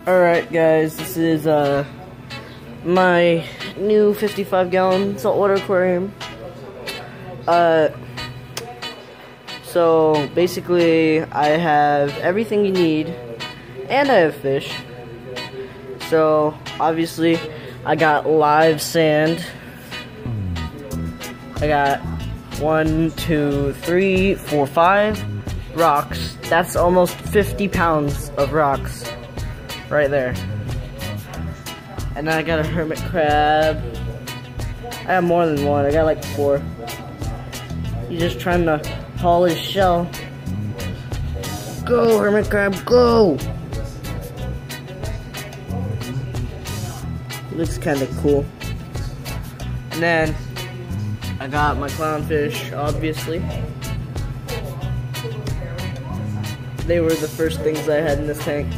Alright guys, this is my new 55-gallon saltwater aquarium. So basically I have everything you need and I have fish. So obviously I got live sand. I got 1, 2, 3, 4, 5 rocks. That's almost 50 pounds of rocks right there. And then I got a hermit crab. I have more than one. I got like 4. He's just trying to haul his shell. Go, hermit crab, go! Looks kind of cool. And then I got my clownfish, obviously. They were the first things I had in this tank.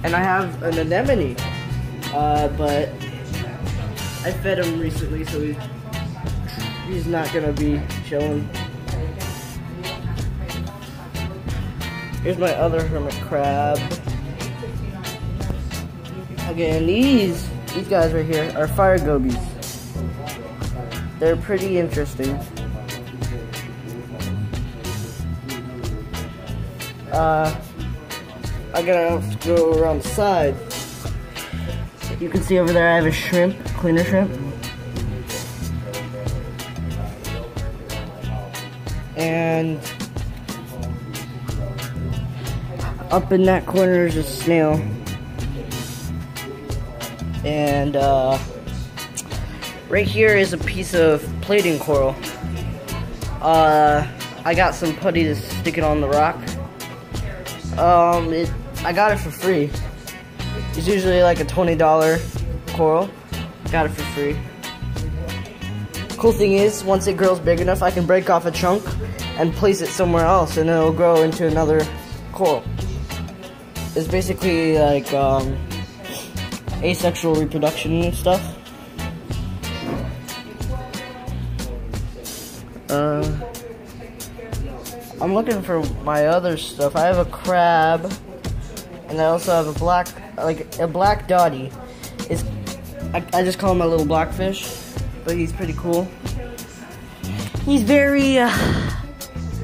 And I have an anemone, but I fed him recently, so he's not gonna be chilling. Here's my other hermit crab. Again, these guys right here are fire gobies. They're pretty interesting. I'm gonna have to go around the side. You can see over there I have a shrimp, cleaner shrimp. And up in that corner is a snail. And right here is a piece of plating coral. I got some putty to stick it on the rock. I got it for free. It's usually like a $20 coral. Got it for free. Cool thing is, once it grows big enough, I can break off a chunk and place it somewhere else, and it'll grow into another coral. It's basically like asexual reproduction and stuff. I'm looking for my other stuff. I have a crab, and I also have a black dotty. I just call him a little blackfish, but he's pretty cool. He's very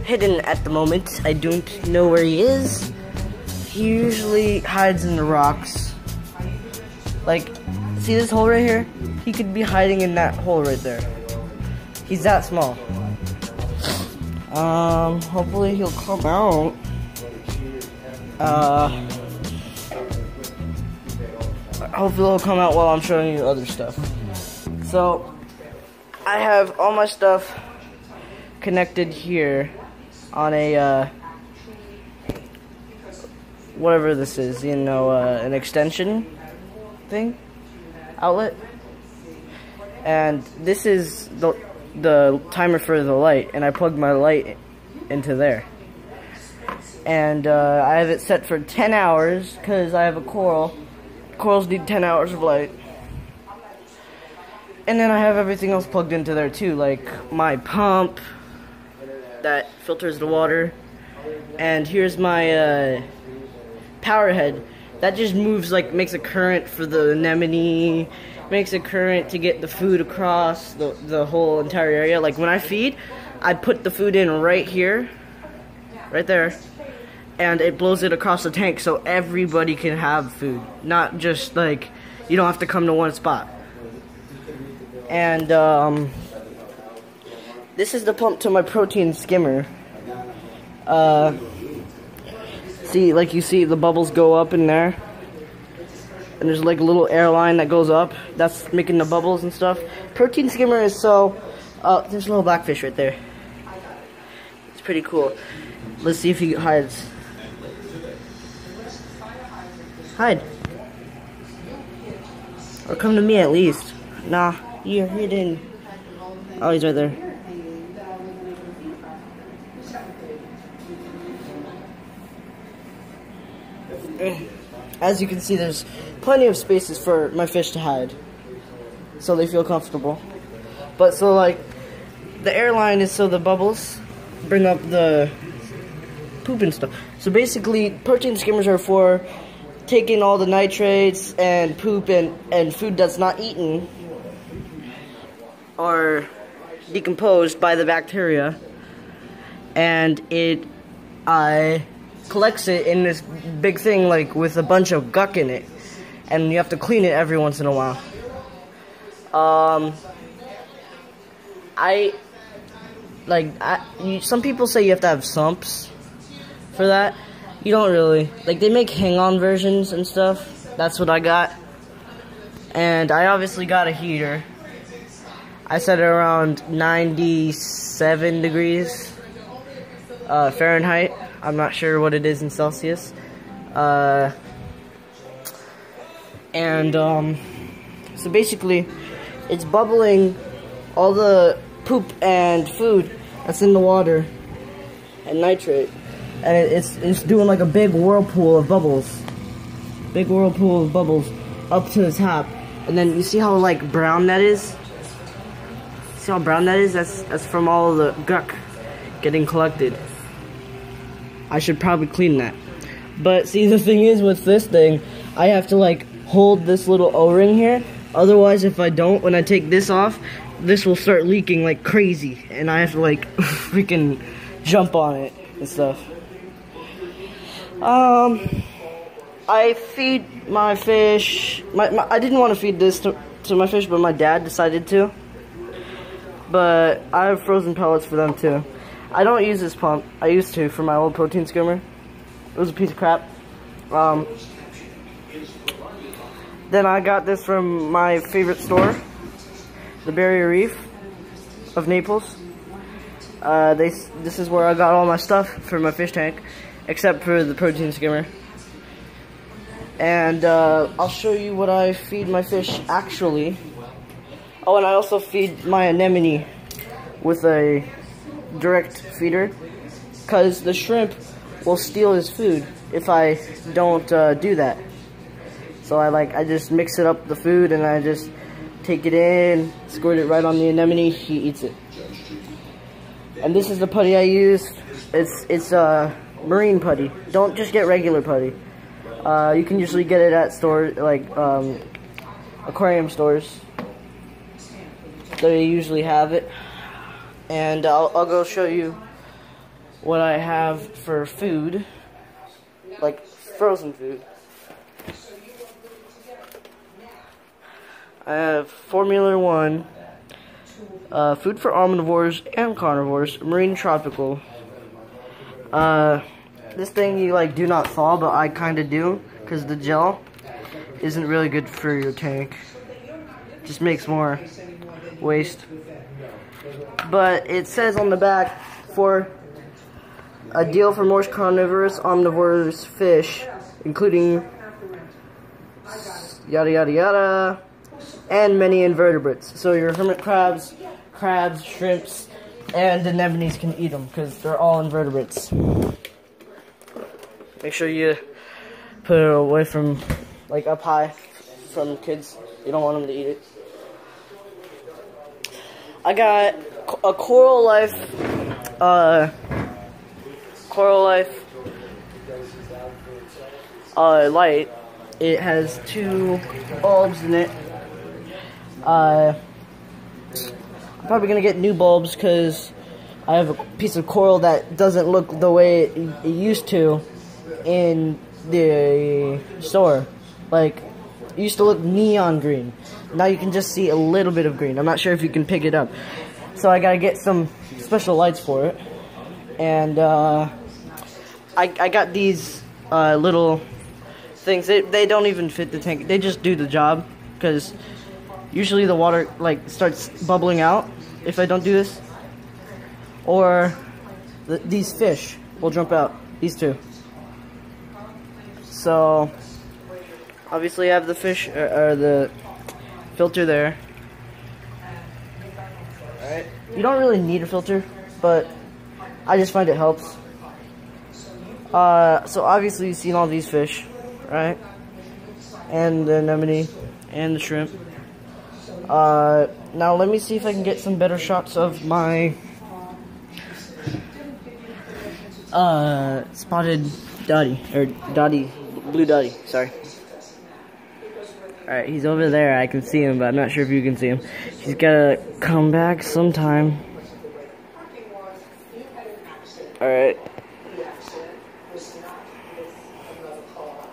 hidden at the moment. I don't know where he is. He usually hides in the rocks. Like, see this hole right here? He could be hiding in that hole right there. He's that small. Hopefully he'll come out. Hopefully he'll come out while I'm showing you other stuff. So, I have all my stuff connected here on a, whatever this is, you know, an extension thing, outlet. And this is the timer for the light, and I plugged my light into there. And I have it set for 10 hours because I have a coral. Corals need 10 hours of light. And then I have everything else plugged into there too, like my pump that filters the water. And here's my power head that just moves, like, makes a current for the anemone, makes a current to get the food across the whole entire area. Like, when I feed, I put the food in right here, right there, and it blows it across the tank so everybody can have food. Not just, like, you don't have to come to one spot. And, this is the pump to my protein skimmer. See, like, you see the bubbles go up in there. And there's like a little airline that goes up. That's making the bubbles and stuff. Protein skimmer is so... there's a little blackfish right there. It's pretty cool. Let's see if he hides. Hide. Or come to me at least. Nah, you're hidden. Oh, he's right there. As you can see, there's plenty of spaces for my fish to hide, so they feel comfortable. But so, like, the airline is so the bubbles bring up the poop and stuff. So basically, protein skimmers are for taking all the nitrates and poop and food that's not eaten or decomposed by the bacteria, and it collects it in this big thing, like with a bunch of guck in it, and you have to clean it every once in a while. Some people say you have to have sumps for that. You don't really. Like, they make hang-on versions and stuff. That's what I got. And I obviously got a heater. I set it around 97 degrees Fahrenheit. I'm not sure what it is in Celsius. So basically, it's bubbling all the poop and food that's in the water and nitrate. And it's doing like a big whirlpool of bubbles. Big whirlpool of bubbles up to the top. And then you see how like brown that is? See how brown that is? That's from all the guck getting collected. I should probably clean that. But see, the thing is with this thing, I have to like hold this little O-ring here. Otherwise, if I don't, when I take this off, this will start leaking like crazy. And I have to like freaking jump on it and stuff. I feed my fish. I didn't want to feed this to my fish, but my dad decided to. But I have frozen pellets for them too. I don't use this pump. I used to for my old protein skimmer. It was a piece of crap. Then I got this from my favorite store, the Barrier Reef of Naples. This is where I got all my stuff for my fish tank, except for the protein skimmer. And I'll show you what I feed my fish actually. Oh, and I also feed my anemone with a direct feeder, because the shrimp will steal his food if I don't do that. So I just mix it up the food and I just take it in, squirt it right on the anemone, he eats it. And this is the putty I use. It's marine putty. Don't just get regular putty. You can usually get it at stores like aquarium stores. They usually have it. And I'll go show you what I have for food, like frozen food. I have Formula One, food for omnivores and carnivores, marine tropical. This thing you like do not thaw, but I kind of do, because the gel isn't really good for your tank. Just makes more waste. But it says on the back, for a deal for most carnivorous, omnivorous fish, including yada yada yada, and many invertebrates. So your hermit crabs, shrimps, and anemones can eat them, because they're all invertebrates. Make sure you put it away from, like, up high from kids. You don't want them to eat it. I got a Coral Life light. It has 2 bulbs in it. I'm probably gonna get new bulbs because I have a piece of coral that doesn't look the way it used to in the store. Like, it used to look neon green. Now you can just see a little bit of green. I'm not sure if you can pick it up. So I gotta get some special lights for it. And I got these little things. They don't even fit the tank. They just do the job, because usually the water like starts bubbling out if I don't do this. Or these fish will jump out. These two. So obviously I have the fish or the filter there. Alright. You don't really need a filter, but I just find it helps. So obviously you've seen all these fish, right? And the anemone and the shrimp. Now let me see if I can get some better shots of my Spotted dotty, or dotty, blue dotty, sorry. Alright, he's over there, I can see him, but I'm not sure if you can see him. He's gotta come back sometime. Alright.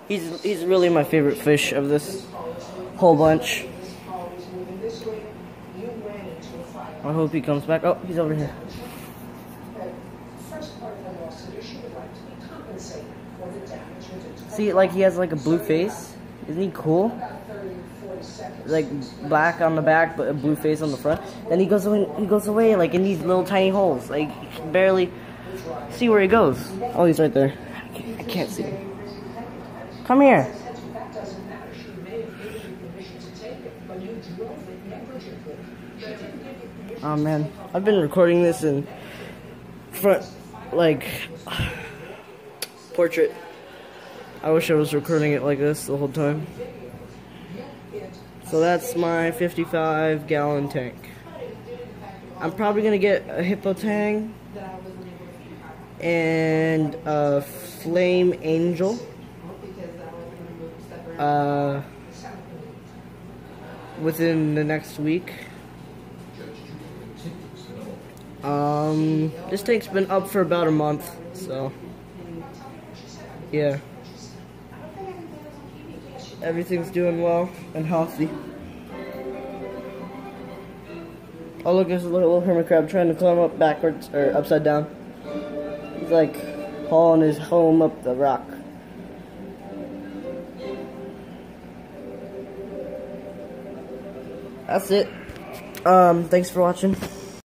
He's really my favorite fish of this whole bunch. I hope he comes back. Oh, he's over here. See, like he has like a blue face. Isn't he cool? Like black on the back, but a blue face on the front. Then he goes away like in these little tiny holes. Like you can barely see where he goes. Oh, he's right there. I can't see him. Come here. Oh man, I've been recording this in front, like, portrait. I wish I was recording it like this the whole time. So that's my 55-gallon tank. I'm probably gonna get a hippo tang and a flame angel. Within the next week. This tank's been up for about a month, so yeah. Everything's doing well and healthy. Oh look, there's a little hermit crab trying to climb up backwards, or upside down. He's like hauling his home up the rock. That's it. Thanks for watching.